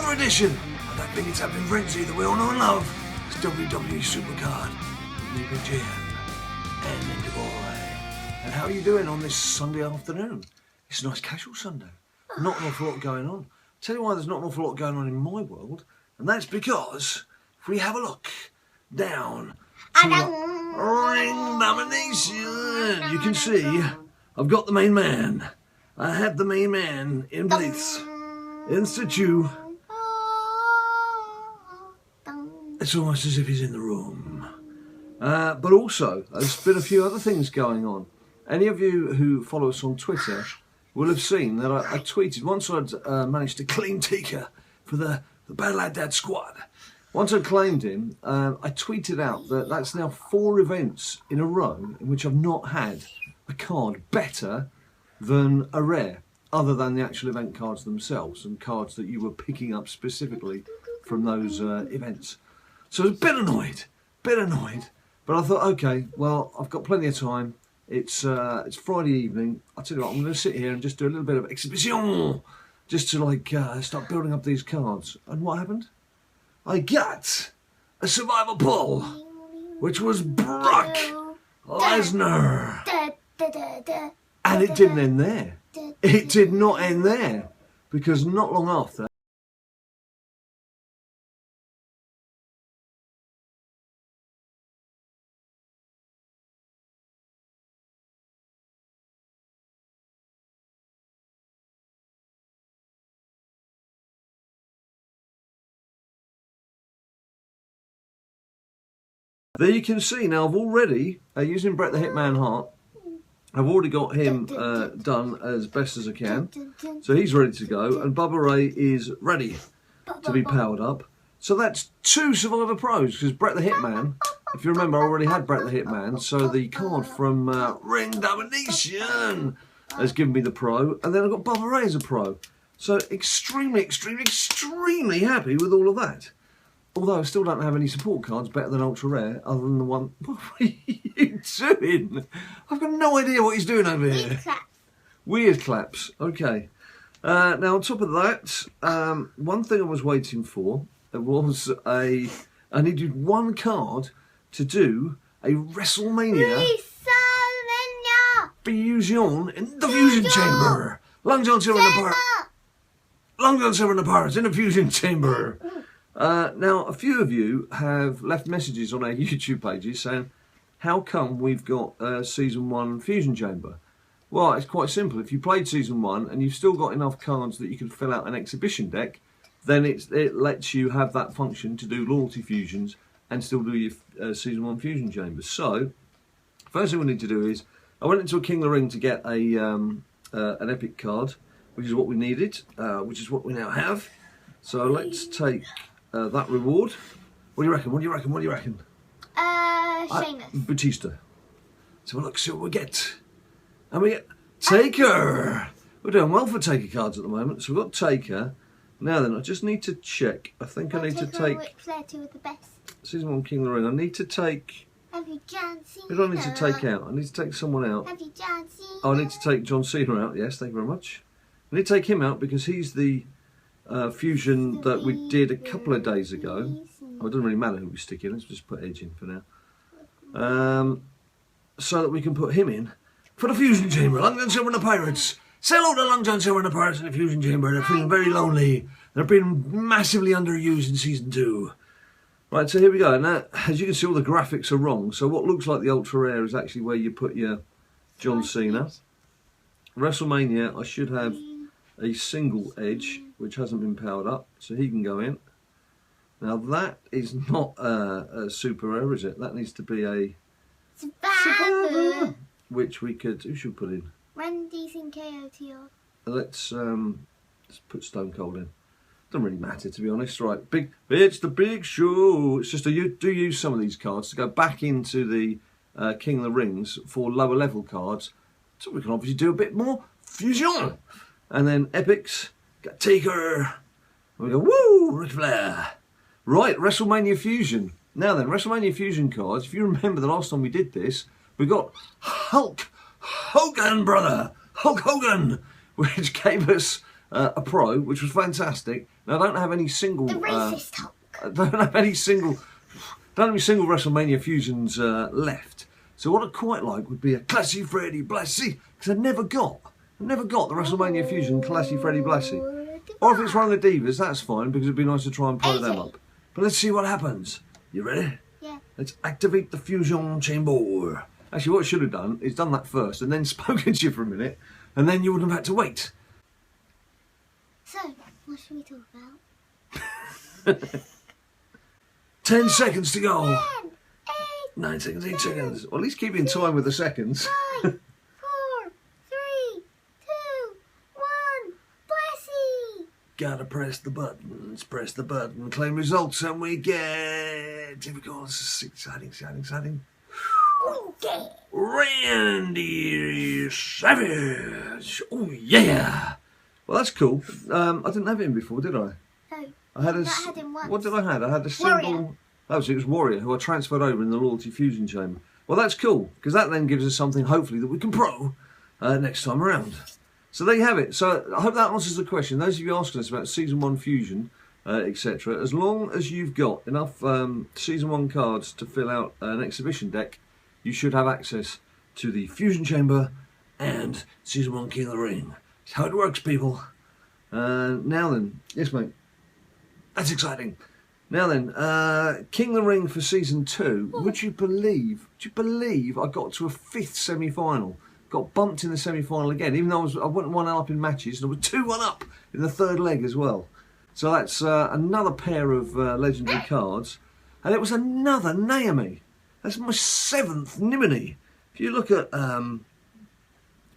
another edition of that big it's happening frenzy that we all know and love. It's WWE SuperCard with me, Jan and Ninja Boy. And how are you doing on this Sunday afternoon? It's a nice casual Sunday. Not an awful lot going on. Tell you why there's not an awful lot going on in my world, and that's because if we have a look down to Ring Domination, you can see I've got the main man. I have the main man in place. In situ. It's almost as if he's in the room. But also, there's been a few other things going on. Any of you who follow us on Twitter will have seen that I tweeted, once I'd managed to claim Taker for the BadLadDad squad. Once I'd claimed him, I tweeted out that that's now 4 events in a row in which I've not had a card better than a rare, other than the actual event cards themselves and cards that you were picking up specifically from those events. So I was a bit annoyed, but I thought, okay, well, I've got plenty of time. It's Friday evening. I'll tell you what, I'm going to sit here and just do a little bit of exhibition, just to like start building up these cards. And what happened? I got a survival pull, which was Brock Lesnar. And it didn't end there. It did not end there, because not long after, there you can see now I've already, using Bret the Hitman Hart, I've already got him done as best as I can. So he's ready to go, and Bubba Ray is ready to be powered up. So that's 2 Survivor Pros, because Bret the Hitman, if you remember, I already had Bret the Hitman, so the card from Ring Domination has given me the Pro, and then I've got Bubba Ray as a Pro. So extremely happy with all of that. Although I still don't have any support cards better than Ultra Rare, other than the one... What are you doing? I've got no idea what he's doing over here. Weird claps. Weird claps, okay. Now on top of that, one thing I was waiting for was I needed 1 card to do a WrestleMania Fusion in the Fusion Chamber. Long John Silver and the Pirates. Long John Silver and the Pirates in the Fusion Chamber. Now, a few of you have left messages on our YouTube pages saying, how come we've got Season 1 Fusion Chamber? Well, it's quite simple. If you played Season 1 and you've still got enough cards that you can fill out an exhibition deck, then it lets you have that function to do loyalty fusions and still do your Season 1 Fusion Chamber. So, first thing we need to do is, I went into a King of the Ring to get an epic card, which is what we needed, which is what we now have. So let's take... that reward. What do you reckon? Sheamus. Batista. So look, see what we get. And we get Taker. We're doing well for Taker cards at the moment. So we've got Taker. Now then, I just need to check. I think I need to take... Ric Flair 2 with the best. Season 1 King of the Ring. I need to take... Have you John Cena? Who do I need to take out? I need to take someone out. Have you John Cena? Oh, I need to take John Cena out. Yes, thank you very much. I need to take him out because he's the... fusion that we did a couple of days ago. Oh, it doesn't really matter who we stick in, let's just put Edge in for now. So that we can put him in for the Fusion Chamber. Long John Silver and the Pirates. Say hello to Long John Silver and the Pirates in the Fusion Chamber. They're feeling very lonely. They're being massively underused in Season 2. Right, so here we go. Now, as you can see, all the graphics are wrong. So what looks like the Ultra Rare is actually where you put your John Cena. WrestleMania, I should have a single Edge, which hasn't been powered up, so he can go in. Now that is not a super rare, is it? That needs to be a Survivor, which we could... Who should we put in? Randy's in KOTR. Let's put Stone Cold in. Doesn't really matter, to be honest. Right, it's the big show. It's just you do use some of these cards to go back into the King of the Rings for lower level cards, so we can obviously do a bit more fusion. And then epics, got Taker. We go, woo, Ric Flair. Right, WrestleMania Fusion. Now then, WrestleMania Fusion cards, if you remember the last time we did this, we got Hulk Hogan, brother. Hulk Hogan, which gave us a Pro, which was fantastic. Now, I don't have any single... The racist talk. I don't have any single WrestleMania Fusions left. So what I'd quite like would be a Classy Freddy Blassie, because I never got the WrestleMania Fusion Classy Freddy Blassie. Or if it's one of the Divas, that's fine, because it'd be nice to try and play them up. But let's see what happens. You ready? Yeah. Let's activate the Fusion Chamber. Actually, what I should have done is done that first, and then spoken to you for a minute, and then you wouldn't have had to wait. So, what should we talk about? 10 seconds to go. 10, 8, 9 seconds, 8 seconds. Or at least keep in time with the seconds. 5, 4, 3, 2, 1. Blessy! Gotta press the buttons, press the button, claim results, and we get... Here we go, this is exciting. Okay. Randy Savage! Oh, yeah! Well, that's cool. I didn't have him before, did I? No. I had a... I had him once. What did I have? I had a single... Warrior. It was Warrior, who I transferred over in the Loyalty Fusion Chamber. Well, that's cool, because that then gives us something, hopefully, that we can pro next time around. So there you have it. So I hope that answers the question. Those of you asking us about Season 1 Fusion, etc., as long as you've got enough Season 1 cards to fill out an exhibition deck, you should have access to the Fusion Chamber and Season 1 King of the Ring. That's how it works, people. Now then, yes, mate. That's exciting. Now then, King of the Ring for Season 2. Would you believe I got to a 5th semi-final? Got bumped in the semi-final again, even though I went 1-1 up in matches, and I was 2-1 up in the 3rd leg as well. So that's another pair of legendary cards. And it was another Naomi. That's my 7th Nimini. If you look at my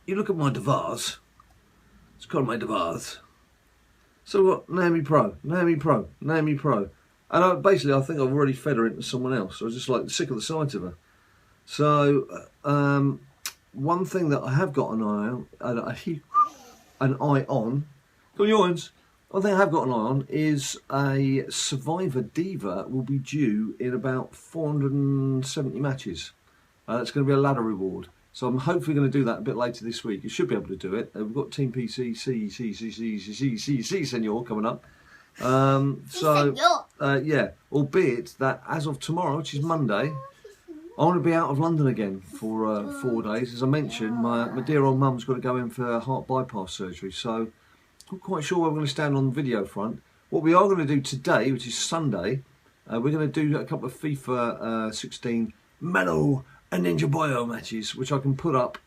Devars, it's called my Devars. So what? Naomi Pro. And basically, I think I've already fed her into someone else. I was just like sick of the sight of her. So one thing that I have got an eye on, one thing I have got an eye on is a Survivor Diva will be due in about 470 matches. That's going to be a ladder reward. So I'm hopefully going to do that a bit later this week. You should be able to do it. We've got Team PC, Senor coming up. Yeah, albeit that as of tomorrow, which is Monday, I want to be out of London again for 4 days. As I mentioned, my dear old mum's got to go in for heart bypass surgery, so I'm not quite sure where we're going to stand on the video front. What we are going to do today, which is Sunday, we're going to do a couple of FIFA 16 Mano and Ninja Boyo matches, which I can put up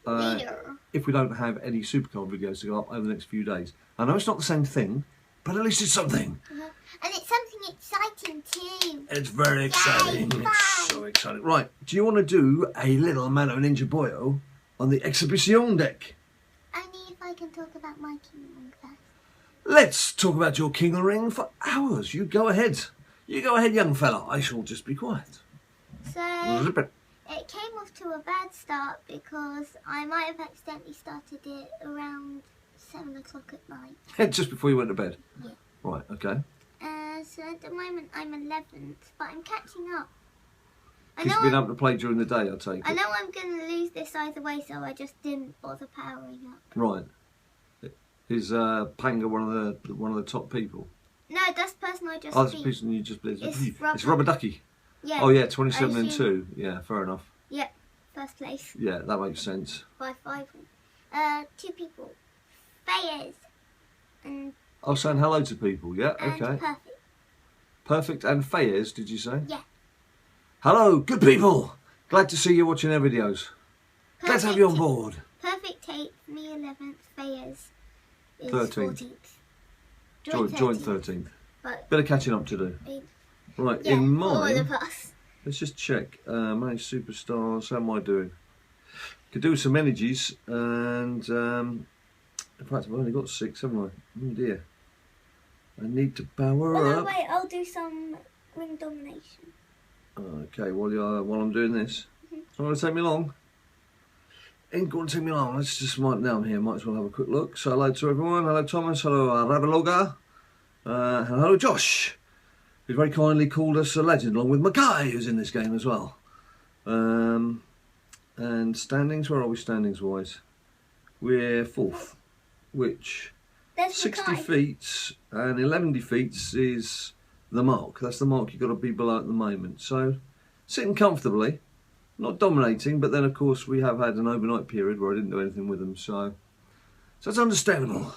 if we don't have any SuperCard videos to go up over the next few days. I know it's not the same thing, but at least it's something. And it's something exciting too. It's very exciting. Yay, it's so exciting. Right, do you want to do a little Mano Ninja Boyo on the Exhibition deck? Only if I can talk about my King Ring first. Let's talk about your King of the Ring for hours. You go ahead. You go ahead, young fella. I shall just be quiet. So, it came off to a bad start because I might have accidentally started it around 7 o'clock at night. Just before you went to bed? Yeah. Right, okay. So at the moment I'm 11th, but I'm catching up. Because you've been able to play during the day, I take it. I know I'm going to lose this either way, so I just didn't bother powering up. Right. Is Panga one of the top people? No, that's the person I just beat. Oh, that's the person you just beat. It's Rubber Ducky. Yeah. Oh yeah, 27 and 2. Yeah, fair enough. Yep, first place. Yeah, that makes sense. By 5. 2 people. Fayez. And... Oh, saying hello to people, yeah? And okay. Perfect. Perfect and Fayez, did you say? Yeah. Hello, good people! Glad to see you watching our videos. Perfect. Glad to have you on board. Perfect 8th, me 11th, Fayez is 13th. 14th. Joint 13th. But Bit of catching up to do. Right, yeah, in mine... all of us. Let's just check. Manage Superstars, how am I doing? Could do with some energies, and... in fact, I've only got 6, haven't I? Oh dear. I need to power Oh, no, up. wait, I'll do some ring domination. Okay, while I'm doing this. It's not going to take me long. Ain't going to take me long. Let's just write down here. Might as well have a quick look. So hello to everyone. Hello Thomas. Hello Ravaloga. And hello Josh, who's very kindly called us a legend, along with Mackay, who's in this game as well. And standings, where are we standings wise? We're 4th, which There's 60 feet and 11 defeats is the mark. That's the mark you've got to be below at the moment. So sitting comfortably, not dominating, but then of course we have had an overnight period where I didn't do anything with them, so it's understandable.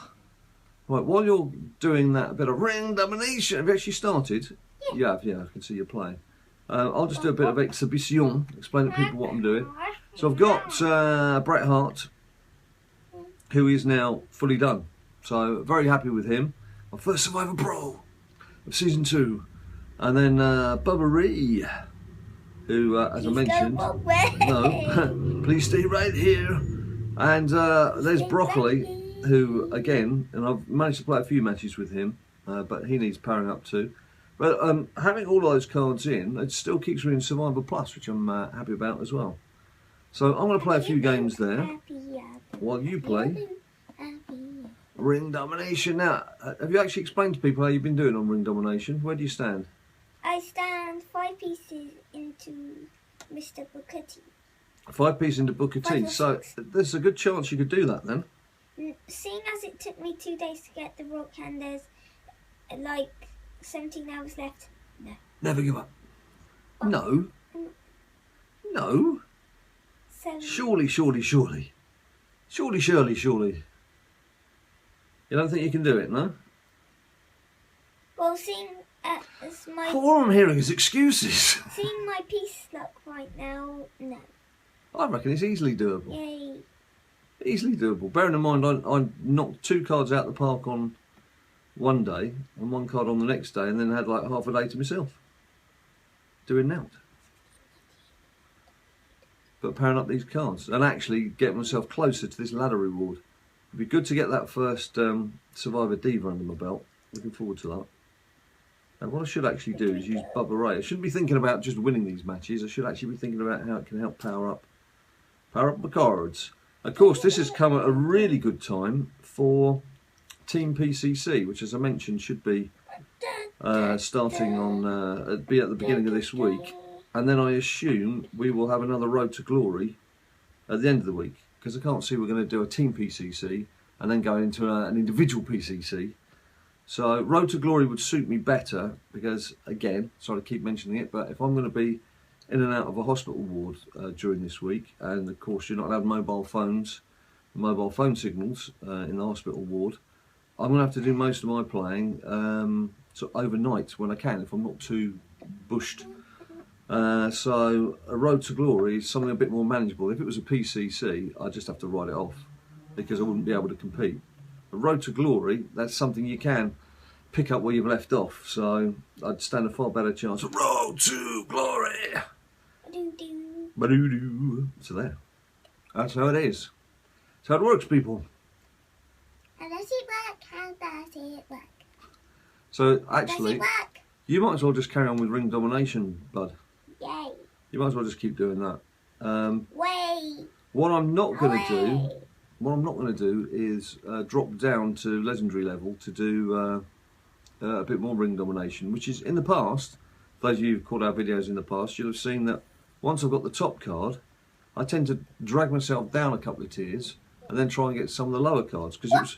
Right, while you're doing that bit of ring domination, have you actually started? Yeah. Yeah, I can see you playing. I'll just do a bit of exhibition, explain to people what I'm doing. So I've got Bret Hart, who is now fully done. So very happy with him. My first Survivor Pro of Season 2. And then Bubba Ree, who, as I mentioned, no, please stay right here. And there's Broccoli, who, again, and I've managed to play a few matches with him, but he needs powering up too. But having all those cards in, it still keeps me in Survivor Plus, which I'm happy about as well. So I'm going to play a few games there while you play Ring Domination. Now, have you actually explained to people how you've been doing on Ring Domination? Where do you stand? I stand 5 pieces into Mr. Booker T. 5 pieces into Booker T. So there's a good chance you could do that then. Seeing as it took me 2 days to get the rock and there's like 17 hours left, no. Never give up. No. No. Surely. Surely. You don't think you can do it, no? Well, seeing as my... All I'm hearing is excuses. Seeing my piece luck right now, no. I reckon it's easily doable. Yay. Easily doable. Bearing in mind, I knocked 2 cards out the park on one day and 1 card on the next day, and then had like half a day to myself doing that. But powering up these cards and actually getting myself closer to this ladder reward. It'd be good to get that first Survivor Diva under my belt. Looking forward to that. And what I should actually do is use Bubba Ray. I shouldn't be thinking about just winning these matches. I should actually be thinking about how it can help power up the cards. Of course, this has come at a really good time for Team PCC, which, as I mentioned, should be starting on be at the beginning of this week, and then I assume we will have another Road to Glory at the end of the week, because I can't see we're going to do a Team PCC and then go into an individual PCC. So Road to Glory would suit me better because, again, sorry to keep mentioning it, but if I'm going to be in and out of a hospital ward during this week, and of course you're not allowed mobile phone signals in the hospital ward, I'm going to have to do most of my playing sort of overnight when I can, if I'm not too bushed. So a Road to Glory is something a bit more manageable. If it was a PCC, I'd just have to write it off because I wouldn't be able to compete. A Road to Glory, that's something you can pick up where you've left off, so I'd stand a far better chance of Road to Glory. Ba-doo-doo. So there. That's how it is. That's how it works, people. How does it work? How does it work? So actually, you might as well just carry on with Ring Domination, bud. Yay. You might as well just keep doing that. Way. What I'm not going to do is drop down to legendary level to do a bit more Ring Domination, which is in the past. For those of you who've caught our videos in the past, you'll have seen that once I've got the top card, I tend to drag myself down a couple of tiers and then try and get some of the lower cards, because it was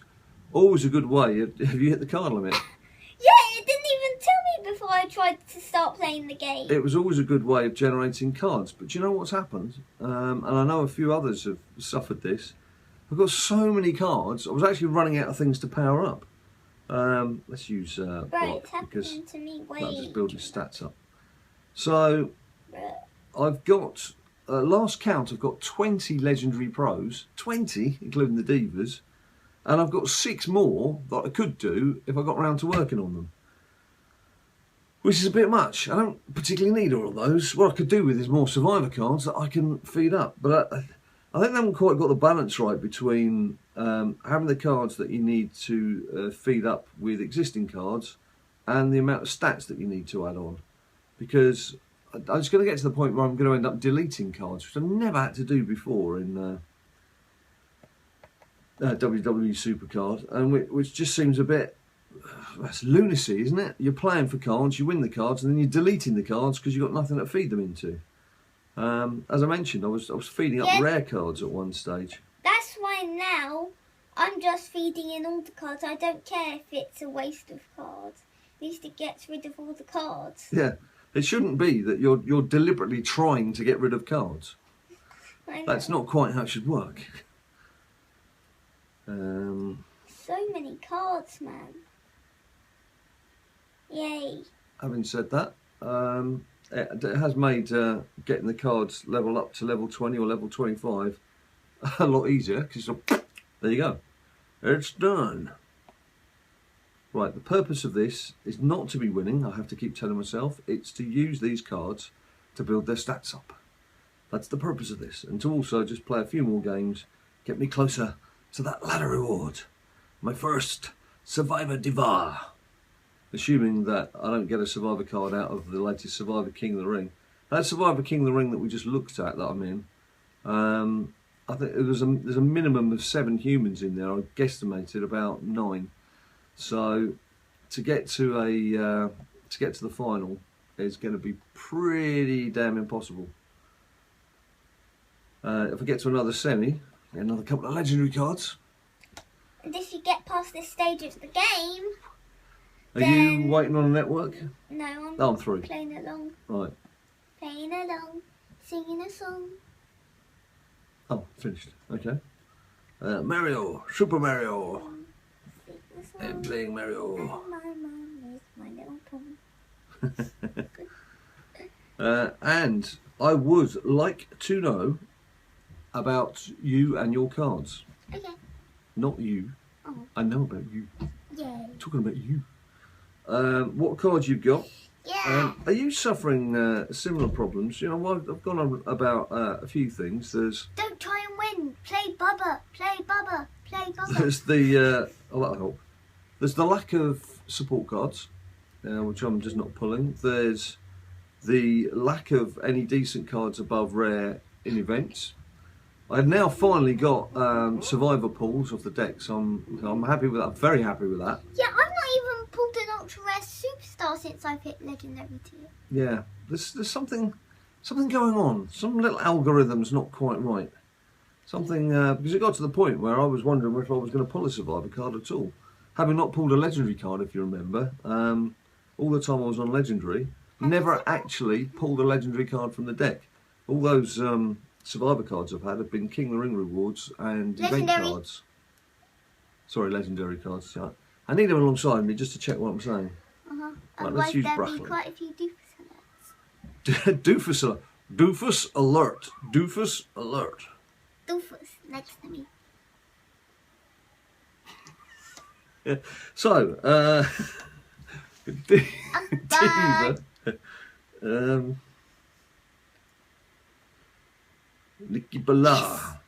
always a good way if you hit the card limit. Yeah, it didn't even tell me before I tried to start playing the game. It was always a good way of generating cards. But do you know what's happened? And I know a few others have suffered this. I've got so many cards, I was actually running out of things to power up. Let's use block, because that'll just build his stats up. So I've got, last count, I've got 20 legendary pros, 20 including the divas, and I've got 6 more that I could do if I got around to working on them, which is a bit much. I don't particularly need all of those. What I could do with is more Survivor cards that I can feed up, but I think they haven't quite got the balance right between having the cards that you need to feed up with existing cards and the amount of stats that you need to add on. Because I'm just going to get to the point where I'm going to end up deleting cards, which I've never had to do before in WWE SuperCard, and which just seems a bit, that's lunacy, isn't it? You're playing for cards, you win the cards, and then you're deleting the cards because you've got nothing to feed them into. As I mentioned, I was feeding up rare cards at one stage. That's why now I'm just feeding in all the cards. I don't care if it's a waste of cards. At least it gets rid of all the cards. Yeah, it shouldn't be that you're deliberately trying to get rid of cards. That's not quite how it should work. So many cards, man. Yay. Having said that, it has made getting the cards level up to level 20 or level 25 a lot easier, because there you go, it's done. Right, the purpose of this is not to be winning, I have to keep telling myself, it's to use these cards to build their stats up. That's the purpose of this, and to also just play a few more games, get me closer to that ladder reward. My first Survivor Diva. Assuming that I don't get a Survivor card out of the latest Survivor King of the Ring. That Survivor King of the Ring that we just looked at, that I'm in, I think there's a minimum of 7 humans in there. I guesstimated about 9. So to get to the final is going to be pretty damn impossible. If I get to another semi, get another couple of legendary cards. And if you get past this stage of the game... Are you waiting on a network? No, I'm through. Playing along. Right. Playing along, singing a song. Oh, finished. Okay. Mario, Super Mario. I'm playing Mario. My mum is my little pony. And I would like to know about you and your cards. Okay. Not you. Oh. I know about you. Yay. Talking about you. What cards you've got? Yeah. Are you suffering similar problems? You know, I've gone on about a few things. Don't try and win. Play Bubba. Play Bubba. Play Bubba. There's the oh, that'll help. There's the lack of support cards, which I'm just not pulling. There's the lack of any decent cards above rare in events. I've now finally got Survivor pulls off the deck, so I'm happy with that. I'm very happy with that. Yeah, I've not even pulled an ultra rare superstar since I've hit legendary tier. Yeah, there's something going on. Some little algorithm's not quite right. Something because it got to the point where I was wondering if I was going to pull a Survivor card at all, having not pulled a legendary card. If you remember, all the time I was on legendary, never actually pulled a legendary card from the deck. All those Survivor cards I've had have been King of the Ring rewards and event cards. Sorry, legendary cards. Yeah. I need them alongside me just to check what I'm saying. Right, let's use there'll be Brackley. quite a few doofus alerts. Doofus alert. Doofus alert. Doofus alert. Doofus next to me. Yeah. So, Diva. Nicky Bala.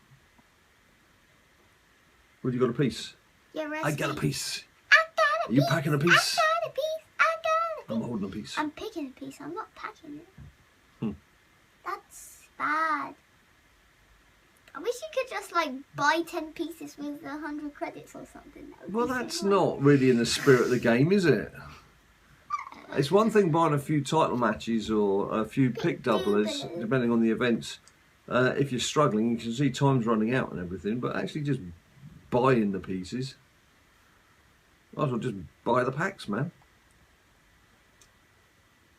What, you got a piece? Yeah, I got a piece. I got a Are you piece. packing a piece? I got a piece. I got a I'm piece. holding a piece. I'm picking a piece. I'm not packing it. Hmm. That's bad. I wish you could just like buy 10 pieces with 100 credits or something. Well, that's not really in the spirit of the game, is it? It's one thing buying a few title matches or a few pick doublers, depending on the events. If you're struggling, you can see time's running out and everything, but actually just buying the pieces. Might as well just buy the packs, man.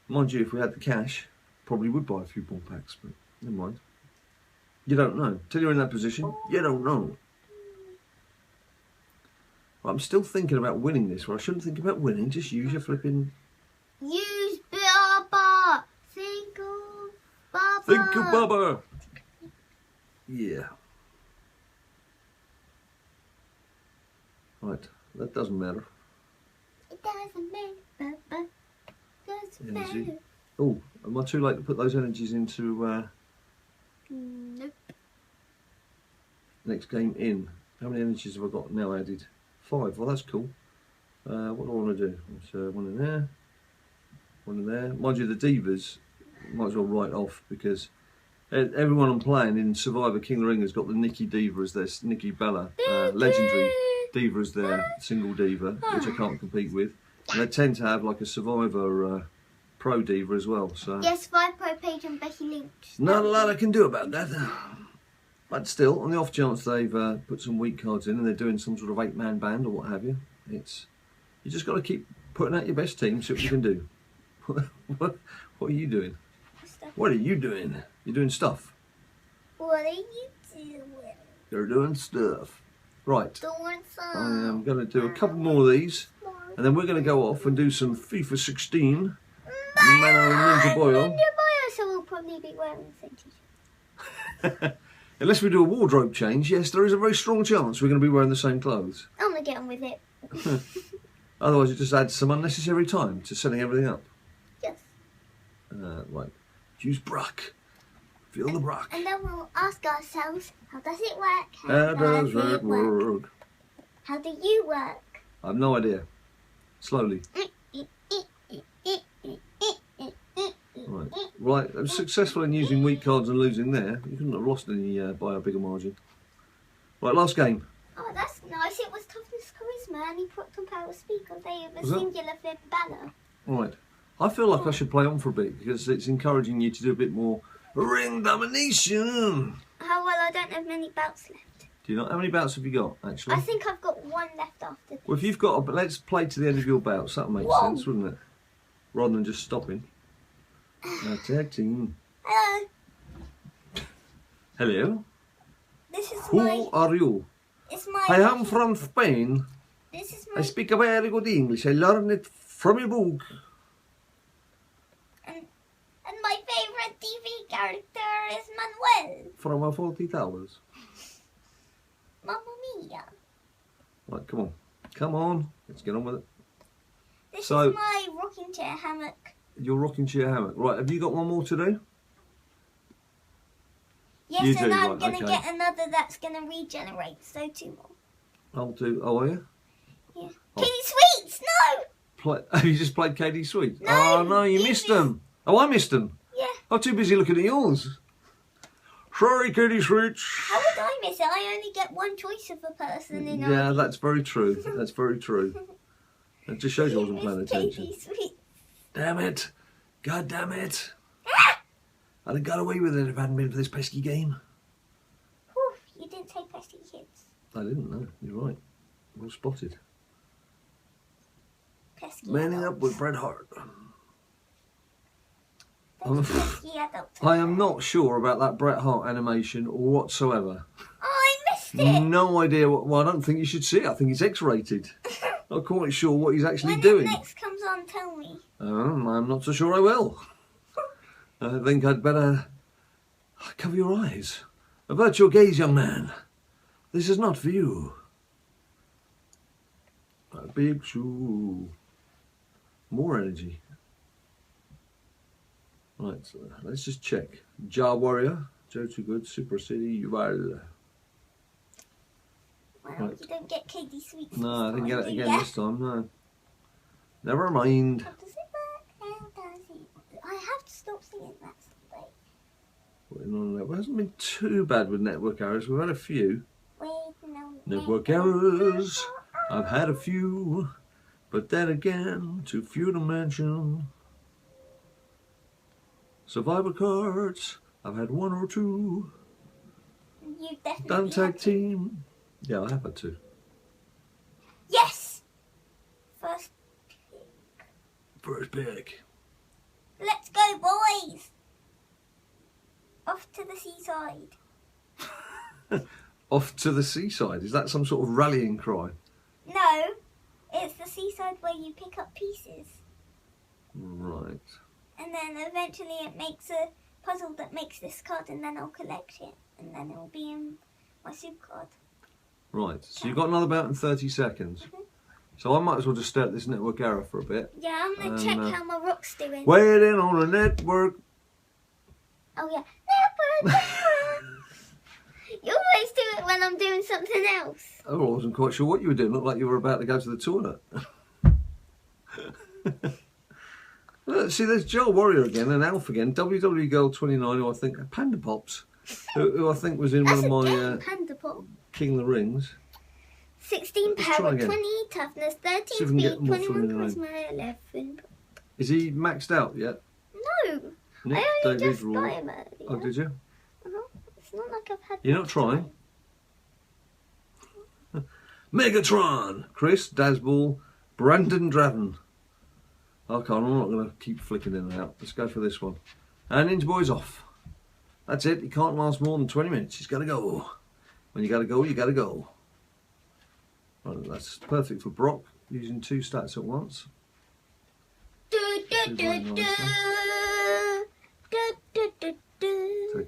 Mind you, if we had the cash, probably would buy a few more packs, but never mind. You don't know. Till you're in that position, you don't know. Well, I'm still thinking about winning this, where I shouldn't think about winning, just use your flipping... Use Bubba! Think of Bubba! Think of Bubba! Yeah. Right, that doesn't matter. It doesn't matter, Bubba. Doesn't Energy. matter. Oh, am I too late to put those energies into Nope. next game in? How many energies have I got now added? 5. Well, that's cool. What do I want to do? So one in there, one in there. Mind you, the Divas might as well write off because everyone I'm playing in Survivor King of the Ring has got the Nikki Diva as their Nikki Bella legendary Diva as their single Diva, which I can't compete with. And they tend to have like a Survivor Pro Diva as well. So Yes, 5 Pro Page and Becky Lynch. not a lot I can do about that. But still, on the off chance they've put some weak cards in and they're doing some sort of 8-man band or what have you, you just got to keep putting out your best team, see what you can do. What are you doing? Stuff. What are you doing? You're doing stuff. What are you doing? You're doing stuff. Right. Doing stuff. I am going to do a couple more of these, and then we're going to go off and do some FIFA 16. Mano and Ninja Boyle. Ninja Boyle, so we'll probably be wearing the same t-shirt. Unless we do a wardrobe change, yes, there is a very strong chance we're going to be wearing the same clothes. I'm going to get on with it. Otherwise, it just adds some unnecessary time to setting everything up. Yes. Right. Use Brock. Feel the Brock. And then we'll ask ourselves, how does it work? How does it work? How do you work? I have no idea. Slowly. Right. I was successful in using weak cards and losing there. You couldn't have lost any by a bigger margin. Right, last game. Oh, that's nice. It was toughness, charisma, and he put on power speed because they have a Was that? singular Finn Balor. Right. I feel like I should play on for a bit because it's encouraging you to do a bit more ring domination. Oh, well, I don't have many bouts left. Do you not? How many bouts have you got, actually? I think I've got one left after this. Well, if you've got but let's play to the end of your bouts. That makes Whoa. sense, wouldn't it? Rather than just stopping. Tag team. Hello. Hello. This is Who my... are you? It's my... I am from Spain. This is I my... speak a very good English. I learned it from a book. And my favourite TV character is Manuel. From a 40 Towers. Mamma mia. Right, come on. Come on. Let's get on with it. This So- is my rocking chair hammock. Your rocking chair hammock. Right, have you got one more to do? Yes, You and do, I'm right, going to okay. get another that's going to regenerate. So 2 more. I'll do. Oh, are you? Yeah. Oh. Kitty Sweets, no! Have you just played KD Sweet? No, Oh, no, you missed them. Oh, I missed them. Yeah. I'm too busy looking at yours. Sorry, KD Sweets. How would I miss it? I only get one choice of a person in Yeah, our... that's very true. That's very true. It just shows you I wasn't paying It's attention. KD Sweets. Damn it. God damn it. Ah! I'd have got away with it if it hadn't been for this pesky game. Whew, you didn't say pesky kids. I didn't know. You're right. Well spotted. Pesky Manning adults. up with Bret Hart. Those pesky adults. I am not sure about that Bret Hart animation whatsoever. Oh, I missed it. No idea what. Well, I don't think you should see it. I think it's X-rated. Not quite sure what he's actually When doing. it next comes on, tell me. I'm not so sure I will. I think I'd better cover your eyes. Avert your gaze, young man. This is not for you. A big shoe. More energy. Right, so let's just check. Jar Warrior, Joe Too Good, Super City, Well. Well, Right. you don't get KD Sweets. No, I didn't get it again Yeah. this time, no. Never mind. How does it work? How does it work? I have to stop singing that someday. It hasn't been too bad with network errors. We've had a few. Wait, no. Network errors. I've had a few, but then again, too few to mention. Survivor cards. I've had 1 or 2. You definitely Done tag have to. team. Yeah, I have had 2. Yes! First pick. First pick. Let's go, boys! Off to the seaside. Off to the seaside. Is that some sort of rallying cry? No, it's the seaside where you pick up pieces. Right. And then eventually it makes a puzzle that makes this card, and then I'll collect it. And then it will be in my SuperCard. Right. So you've got another bout in 30 seconds. So I might as well just stay at this network error for a bit. Yeah, I'm going to check how my rock's doing. Waiting on a network. Oh, yeah. Network! You always do it when I'm doing something else. Oh, I wasn't quite sure what you were doing. Looked like you were about to go to the toilet. Look, see, there's Joe Warrior again and Alf again. WWE Girl 29, who I think Panda Pops, who I think was in That's one of my again, Panda Pop. King of the Rings. 16 Let's try power, again. 20 toughness, 13 See if we can get speed, more 21 from the charisma, 11. Is he maxed out yet? No, Nick I only David just Raw. got him earlier. Oh, did you? Uh-huh. It's not like I've had. You're not trying. Megatron, Chris, Dazball, Brandon Draven. Okay, I'm not going to keep flicking in and out. Let's go for this one. And Ninja Boy's off. That's it. He can't last more than 20 minutes. He's got to go. When you got to go, you got to go. Right, that's perfect for Brock, using 2 stats at once. Tag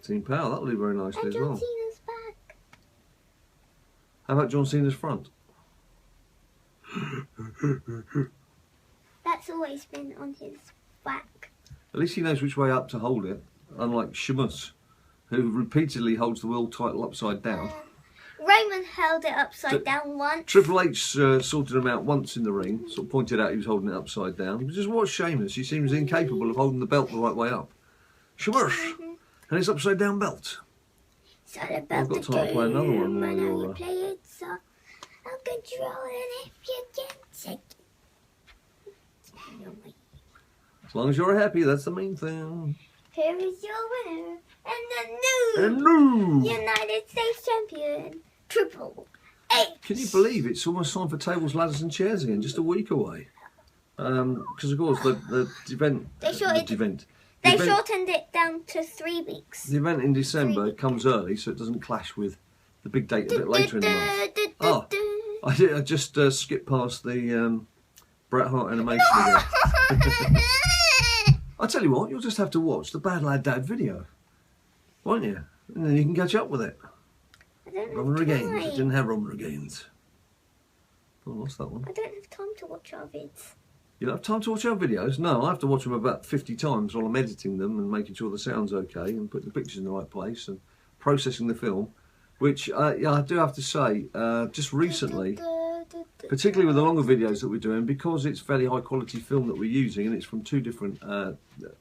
team power, that'll do very nicely as well. John Cena's back. How about John Cena's front? That's always been on his back. At least he knows which way up to hold it, unlike Sheamus, who repeatedly holds the world title upside down. Raymond held it upside down once. Triple H sorted him out once in the ring, sort of pointed out he was holding it upside down. Just watch Sheamus, he seems incapable of holding the belt the right way up. Sheamus! And it's upside down belt. It's all about I've got time to play another one while you're... play it, so I'll control it if you can take it. As long as you're happy, that's the main thing. Here is your winner, and the new United States champion, Triple H. Can you believe it's almost time for tables, ladders and chairs again, just a week away? Because of course the event... They shortened it down to 3 weeks. The event in December comes early, so it doesn't clash with the big date a bit later in the month. Oh, I just skipped past the Bret Hart animation again. I'll tell you what, you'll just have to watch the BadLadDad video, won't you? And then you can catch up with it. Roman Reigns. It didn't have Roman Reigns. Oh, what's that one? I don't have time to watch our vids. You don't have time to watch our videos? No, I have to watch them about 50 times while I'm editing them and making sure the sound's okay and putting the pictures in the right place and processing the film, which, yeah, I do have to say, just recently, particularly with the longer videos that we're doing, because it's fairly high quality film that we're using and it's from 2 different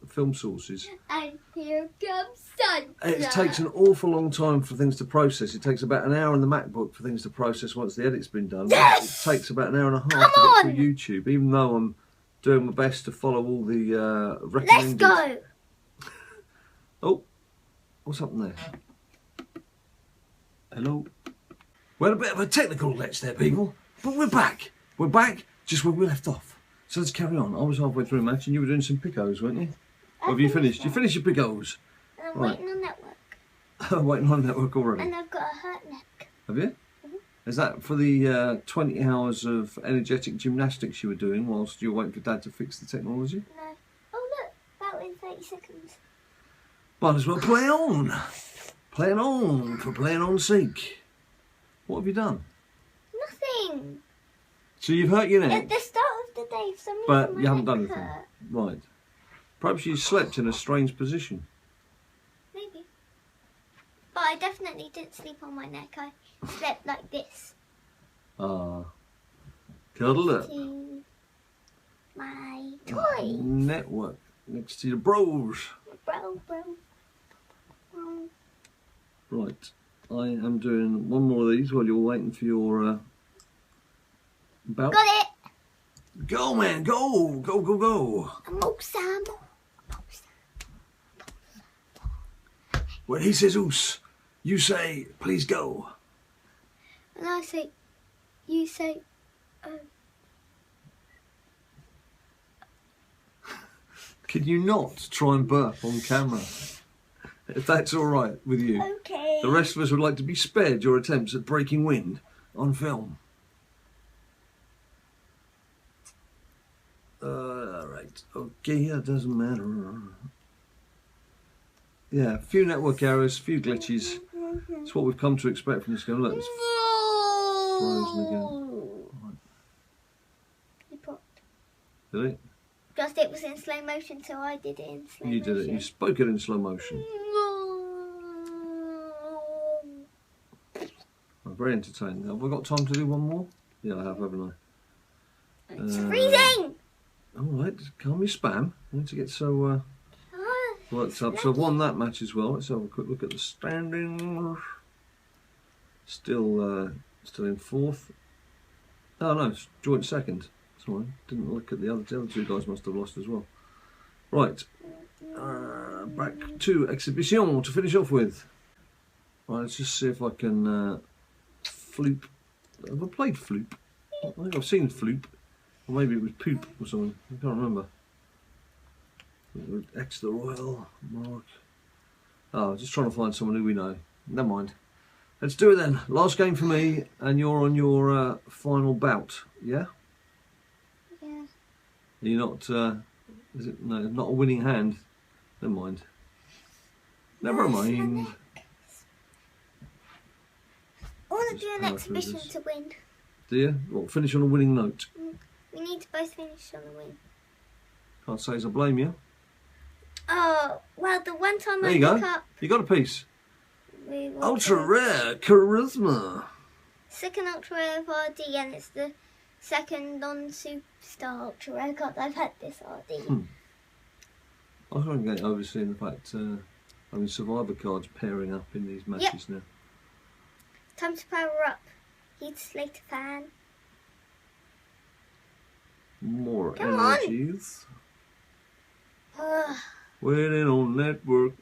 film sources. And here comes sunshine. It takes an awful long time for things to process. It takes about an hour on the MacBook for things to process once the edit's been done. Yes! It takes about an hour and a half to get through YouTube, even though I'm doing my best to follow all the recommended... Let's go! Oh, what's happened there? Hello? We had a bit of a technical glitch there, people, but we're back. We're back just where we left off. So let's carry on. I was halfway through a match and you were doing some picos, weren't you? Or have you finished? You finished your picos? I'm waiting on network. Waiting on network already? And I've got a hurt neck. Have you? Is that for the 20 hours of energetic gymnastics you were doing whilst you were waiting for Dad to fix the technology? No. Oh look, about in 30 seconds. Might as well play on. Playing on for playing on's sake. What have you done? Nothing. So you've hurt your neck? At the start of the day, for some reason But my you haven't neck done anything. hurt. Right. Perhaps you slept in a strange position. Maybe. But I definitely didn't sleep on my neck. I slept like this. Ah. Cuddle up. To my toy. Network. Next to your bros. Bro. Right. I am doing one more of these while you're waiting for your belt. Got it. Go, man. Go. Go. When he says oos, you say, please go. And I say, you say, Can you not try and burp on camera? If that's all right with you. okay. The rest of us would like to be spared your attempts at breaking wind on film. Right. Okay, that doesn't matter. Yeah, a few network errors, a few glitches. It's what we've come to expect from this game. Look, it's frozen again. Right. He popped. Did it? Just it was in slow motion, so I did it in slow motion. You did it. You spoke it in slow motion. Oh, very entertaining. Have we got time to do one more? Yeah, I have, haven't I? It's freezing! Alright, calm your spam. I need to get so worked up. So I've won that match as well. Let's have a quick look at the standings. Still in 4th. Oh no, it's joint 2nd. Sorry, didn't look at the other 2 guys must have lost as well. Right, back to Exhibition to finish off with. Right, let's just see if I can floop. Have I played floop? I think I've seen floop. Or maybe it was poop or something. I can't remember. X the Royal, Mark. Oh, just trying to find someone who we know. Never mind. Let's do it then. Last game for me, and you're on your final bout, yeah? Yeah. You're not, is it, no, not a winning hand. Never mind. Never mind. I want to do an exhibition to win. Do you? Well, finish on a winning note. We need to both finish on a win. Can't say as I blame you. Oh, well, the one time There I you go. pick up... You got a piece. Ultra to... rare charisma. Second ultra rare of RD, and it's the second non-superstar ultra rare card I've had this RD. I can't get over seeing the fact having Survivor cards pairing up in these matches now. Time to power up. Heat Slater fan. More Come on. energies. Waiting on network.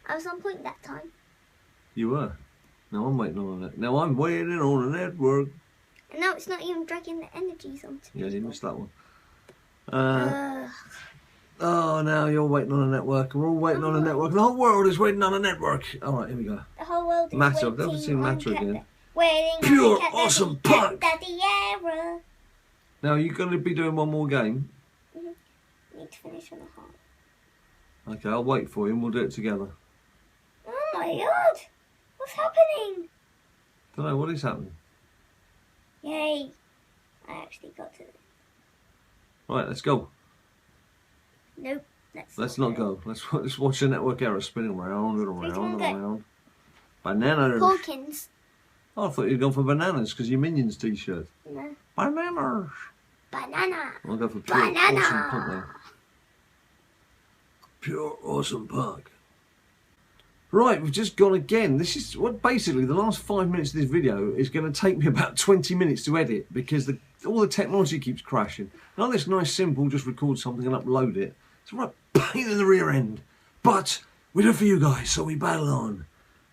I was on point that time. You were. Now I'm waiting on it. Now I'm waiting on a network. And now it's not even dragging the energies onto me. Yeah, you missed that one. Oh, now you're waiting on a network. We're all waiting on a network. The whole world is waiting on a network. All right, here we go. The whole world is Matter. I've waiting never seen Matter on again. Waiting Pure on awesome Cat punk. Daddy era. Now you're going to be doing one more game. Need to finish on a heart. Okay, I'll wait for you and we'll do it together. Oh my god! What's happening? Don't know what is happening. Yay! I actually got to it. Right, let's go. Nope. Let's not go. Let's watch the network error spinning round and around and around. Bananas. Hawkins. Oh, I thought you'd gone for bananas because your Minions t-shirt. No. Bananas. Banana. I'll go for pure awesome punk then. Pure awesome punk. Right, we've just gone again. This is what basically the last 5 minutes of this video is going to take me about 20 minutes to edit because all the technology keeps crashing. And on this nice simple, just record something and upload it. It's a right pain in the rear end. But we do it for you guys, so we battle on.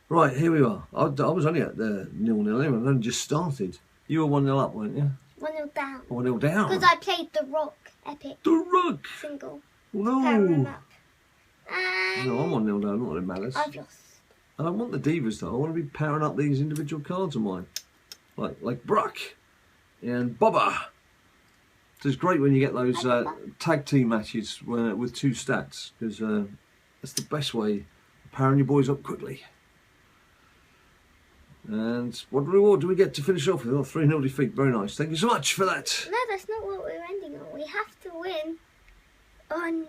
Right, here we are. I was only at the 0-0 anyway. I only just started. You were 1-0 up, weren't you? 1-0 down. 1-0 down. Because I played the Rock Epic The Rock. single. Oh, no. Powering up. And No, I'm 1-0 down, not that it matters. I've lost. I don't want the divas though. I want to be powering up these individual cards of mine, like Brock and Bobber. So it's great when you get those tag team matches with two stats because that's the best way of powering your boys up quickly. And what reward do we get to finish off with? Oh, 3-0 defeat. Very nice. Thank you so much for that. No, that's not what we're ending on. We have to win on.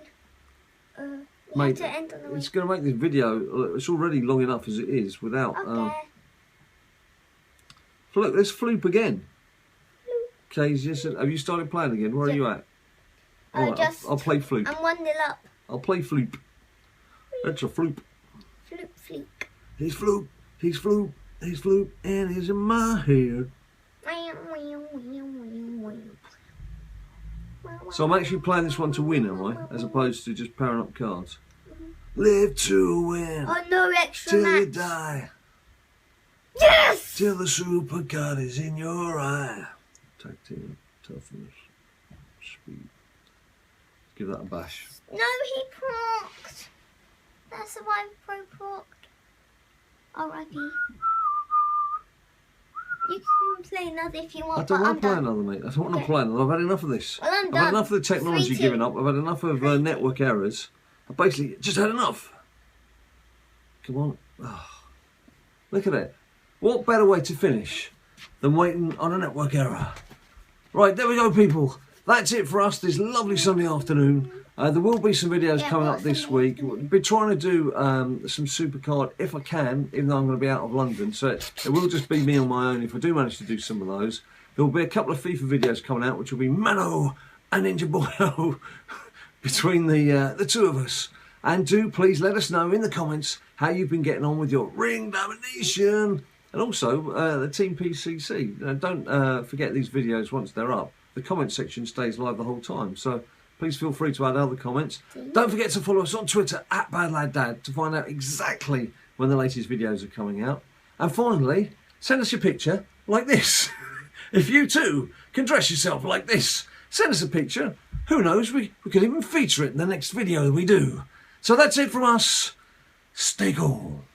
We have to end on the win. It's going to make this video. It's already long enough as it is without. Okay. So look, let's floop again. Okay, have you started playing again? Where are you at? Alright, I'll play floop. I'm 1-0 up. I'll play floop. That's a floop. Floop, fleek. He's floop. He's floop. He's floop. And he's in my head. So I'm actually playing this one to win, am I? As opposed to just powering up cards. Live to win. Oh, no extra till match. you die. Yes! Till the supercard is in your eye. Tag team, toughness, speed. Give that a bash. No, he procced. That Survivor Pro procced. R.I.P. You can play another if you want. I don't want to play another, mate. I don't want to play another. I've had enough of this. Well, I'm I've done. had enough of the technology 3-2. giving up. I've had enough of network errors. I've basically just had enough. Come on. Oh. Look at it. What better way to finish than waiting on a network error? Right, there we go, people. That's it for us this lovely Sunday afternoon. There will be some videos coming up this week. We'll be trying to do some SuperCard if I can, even though I'm going to be out of London. So it will just be me on my own if I do manage to do some of those. There will be a couple of FIFA videos coming out, which will be Mano and Ninja Boyo between the two of us. And do please let us know in the comments how you've been getting on with your ring domination. And also the Team PCC. Don't forget these videos once they're up. The comment section stays live the whole time. So please feel free to add other comments. Don't forget to follow us on Twitter at BadLadDad to find out exactly when the latest videos are coming out. And finally, send us your picture like this. If you too can dress yourself like this, send us a picture. Who knows, we could even feature it in the next video that we do. So that's it from us. Stay cool.